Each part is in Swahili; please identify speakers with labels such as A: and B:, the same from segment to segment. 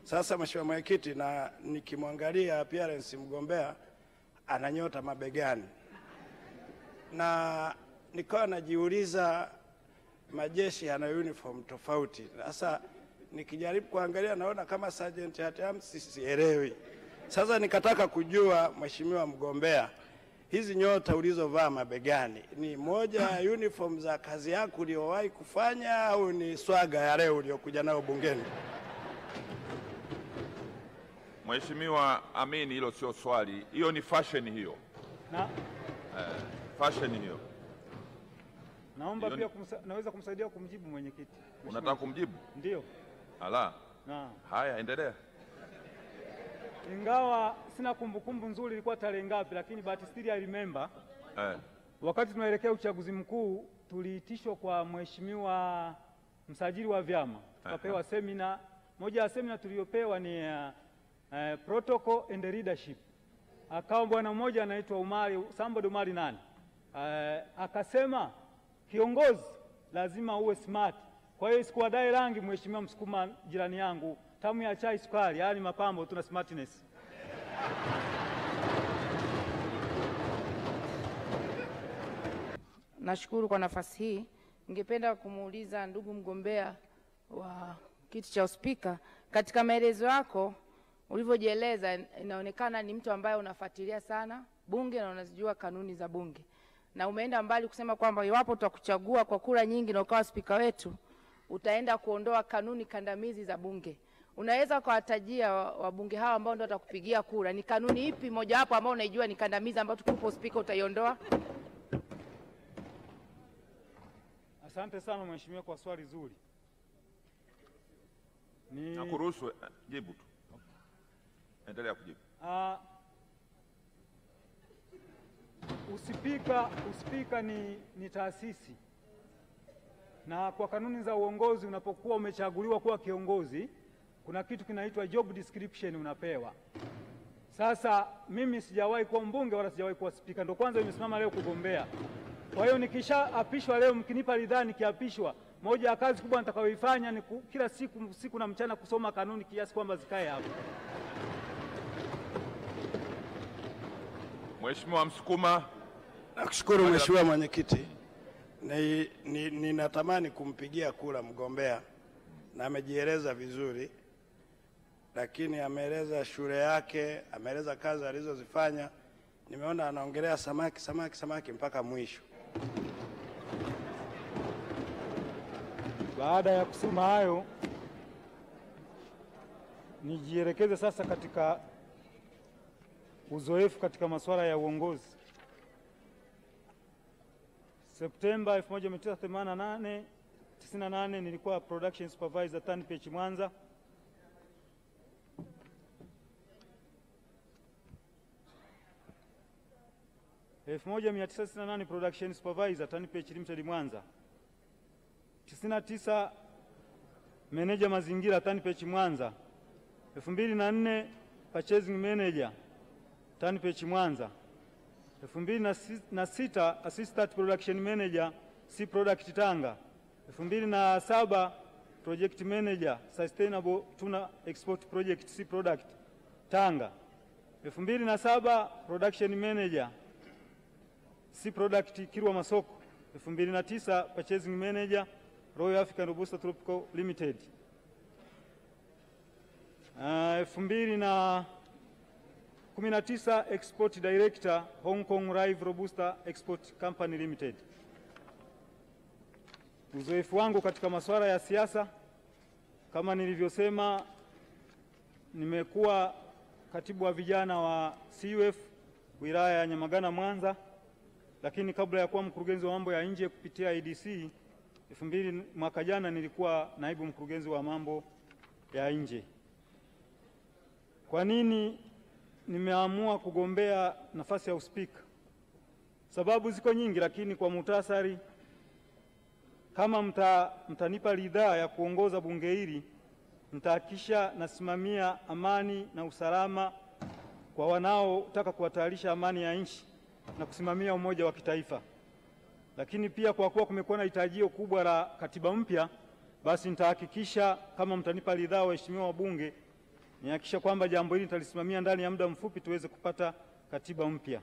A: Sasa Mheshimiwa Mwenyekiti, na nikimwangalia appearance mgombea ana nyota mabegani, na nikawa najiuliza majeshi yana uniform tofauti. Sasa nikijaribu kuangalia naona kama Sergeant at Arms, sielewi. Sasa nikataka kujua Mheshimiwa mgombea, hizi nyota ulizovaa mabegani ni moja ya uniform za kazi yako uliyowahi kufanya au ni swaga ya leo uliyokuja nayo bungeni?
B: Mheshimiwa Amin, hilo sio swali, hiyo ni fashion hiyo. Fashion hiyo.
C: Naomba pia naweza kumsaidia kumjibu mwenyekiti.
B: Unataka kumjibu?
C: Ndio.
B: Ala. Haya, endelea.
C: Ingawa sina kumbukumbu nzuri ilikuwa tarehe ngapi, lakini but still I remember. Wakati tunaelekea uchaguzi mkuu tuliitishwa kwa Mheshimiwa msajili wa vyama. Tukapewa semina. Moja ya semina tuliyopewa ni protocol and leadership. Akawa bwana mmoja anaitwa Umari nani? Akasema kiongozi lazima uwe smart. Kwa hiyo sikuwadai rangi Mheshimiwa Msukuma jirani yangu, tamu ya chai sukari, yani mapambo tuna smartness.
D: Nashukuru kwa nafasi hii. Ningependa kumuuliza ndugu mgombea wa kiti cha uspika, katika maelezo yako ulivyojieleza inaonekana ni mtu ambaye unafuatilia sana bunge na unazijua kanuni za bunge. Na umeenda mbali kusema kwamba iwapo tutakuchagua kwa kura nyingi na ukawa spika wetu, utaenda kuondoa kanuni kandamizi za bunge. Unaweza kuwatajia wabunge hawa ambao ndio watakupigia kura, ni kanuni ipi moja hapo ambao unaijua ni kandamizi ambayo tukipo spika utaiondoa?
C: Asante sana mheshimiwa kwa swali zuri.
B: Nakuruhusu jibu tu. Endelea kujibu.
C: Uspika ni taasisi, na kwa kanuni za uongozi unapokuwa umechaguliwa kuwa kiongozi kuna kitu kinaitwa job description unapewa. Sasa mimi sijawahi kuwa mbunge wala sijawahi kuwa spika, ndio kwanza nimesimama leo kugombea. Kwa hiyo nikishaapishwa leo, mkinipa ridhaa nikiapishwa, moja ya kazi kubwa nitakayoifanya ni kila siku na mchana kusoma kanuni kiasi kwamba zikae hapo.
B: Mheshimiwa Msukuma.
A: Nakushukuru Mheshimiwa Mwenyekiti. Ninatamani kumpigia kura mgombea na amejieleza vizuri, lakini ameeleza shule yake, ameeleza kazi alizozifanya. Nimeona anaongelea samaki mpaka mwisho.
C: Baada ya kusema hayo, nijielekeze sasa katika uzoefu katika masuala ya uongozi. Septemba 1998 nilikuwa production supervisor TANPECH Mwanza. Production supervisor TANPECH Limited Mwanza. 99 manager mazingira TANPECH Mwanza. 2004 purchasing manager TANPECH Mwanza. 2006 assistant production manager C product Tanga. 2007 project manager sustainable tuna export project C product Tanga. 2007 production manager C product Kirwa Masoko. 2009 purchasing manager Royal African Robusta Tropical Limited. 2019 export director Hong Kong Live Robusta Export Company Limited. Uzoefu wangu katika masuala ya siasa, kama nilivyosema, nimekuwa katibu wa vijana wa CUF wilaya ya Nyamagana Mwanza, lakini kabla ya kuwa mkurugenzi wa mambo ya nje kupitia IDC mwaka jana nilikuwa naibu mkurugenzi wa mambo ya nje. Kwa nini nimeamua kugombea nafasi ya uspika? Sababu ziko nyingi, lakini kwa muhtasari, kama mtanipa ridhaa ya kuongoza bunge hili, nitahakikisha nasimamia amani na usalama kwa wanaotaka kuhatarisha amani ya nchi na kusimamia umoja wa kitaifa. Lakini pia kwa kuwa kumekuwa na hitajio kubwa la katiba mpya, basi nitahakikisha kama mtanipa ridhaa waheshimiwa wabunge, nihakikisha kwamba jambo hili nitalisimamia ndani ya muda mfupi tuweze kupata katiba mpya,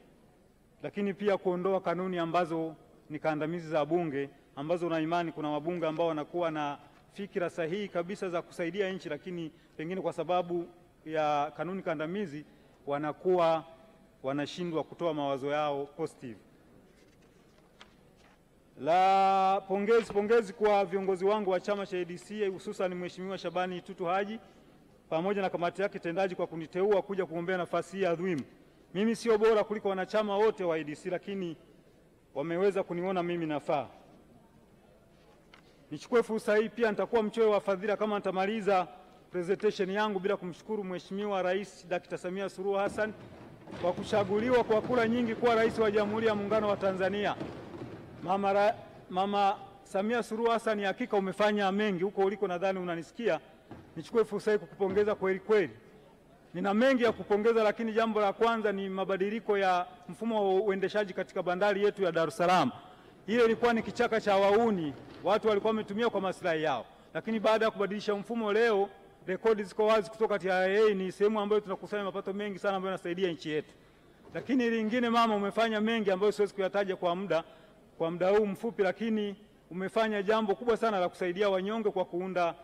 C: lakini pia kuondoa kanuni ambazo ni kandamizi za Bunge, ambazo na imani kuna wabunge ambao wanakuwa na fikira sahihi kabisa za kusaidia nchi, lakini pengine kwa sababu ya kanuni kandamizi wanakuwa wanashindwa kutoa mawazo yao positive. La pongezi kwa viongozi wangu wa chama cha ADC, hususan Mheshimiwa Shabani Tutu Haji pamoja na kamati yake tendaji kwa kuniteua kuja kugombea nafasi hii adhimu. Mimi sio bora kuliko wanachama wote wa ADC, lakini wameweza kuniona mimi nafaa. Nichukue fursa hii pia, nitakuwa mchoyo wa fadhila kama nitamaliza presentation yangu bila kumshukuru Mheshimiwa Rais Dr. Samia Suluhu Hassan kwa kuchaguliwa kwa kura nyingi kuwa rais wa Jamhuri ya Muungano wa Tanzania. Mama Samia Suluhu Hassan, hakika umefanya mengi huko uliko, nadhani unanisikia. Nichukue fursa hii kukupongeza kweli kweli. Nina mengi ya kupongeza, lakini jambo la kwanza ni mabadiliko ya mfumo wa uendeshaji katika bandari yetu ya Dar es Salaam. Ile ilikuwa ni kichaka cha wauni, watu walikuwa wametumia kwa maslahi yao, lakini baada ya kubadilisha mfumo leo rekodi ziko wazi kutoka TRA. Ni sehemu ambayo tunakusanya mapato mengi sana ambayo yanasaidia nchi yetu. Lakini lingine, mama, umefanya mengi ambayo siwezi kuyataja kwa muda huu mfupi, lakini umefanya jambo kubwa sana la kusaidia wanyonge kwa kuunda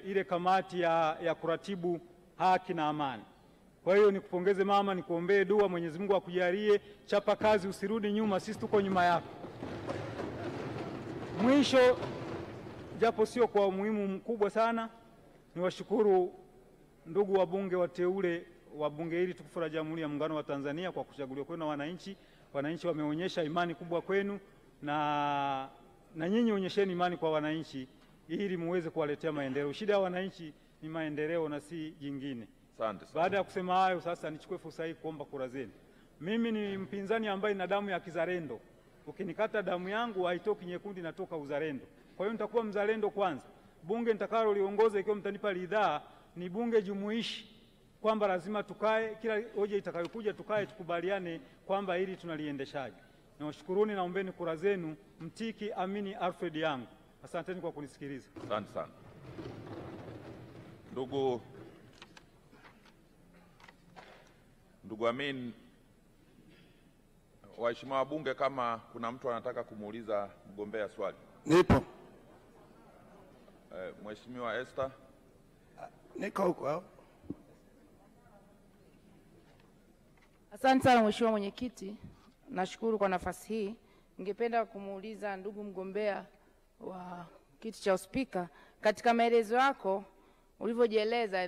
C: ile kamati ya kuratibu haki na amani. Kwa hiyo nikupongeze mama, nikuombee dua, Mwenyezi Mungu akujalie, chapa kazi, usirudi nyuma, sisi tuko nyuma yako. Mwisho, japo sio kwa umuhimu mkubwa sana, niwashukuru ndugu wabunge wateule wa bunge hili tukufu la Jamhuri ya Muungano wa Tanzania kwa kuchaguliwa kwenu na wananchi. Wananchi wameonyesha imani kubwa kwenu, na nyinyi onyesheni imani kwa wananchi ili muweze kuwaletea maendeleo. Shida ya wananchi ni maendeleo na si jingine.
B: Asante.
C: Baada ya kusema hayo, sasa nichukue fursa hii kuomba kura zenu. Mimi ni mpinzani ambaye nina damu ya kizalendo. Ukinikata damu yangu haitoki nyekundu, inatoka uzalendo. Kwa hiyo nitakuwa mzalendo kwanza. Bunge nitakalo liongoza, ikiwa mtanipa ridhaa, ni bunge jumuishi, kwamba lazima tukae, kila hoja itakayokuja tukae tukubaliane kwamba hili tunaliendeshaje. Nawashukuruni, naombeni kura zenu, mtiki Amini Alfred yangu. Asanteni kwa kunisikiliza.
B: Asante sana. Ndugu Amin, waheshimiwa wabunge, kama kuna mtu anataka kumuuliza mgombea swali.
A: Nipo.
B: Mheshimiwa Esther.
A: Niko huko.
D: Asante sana Mheshimiwa Mwenyekiti, nashukuru kwa nafasi hii. Ningependa kumuuliza ndugu mgombea wa kiti cha uspika, katika maelezo yako ulivyojieleza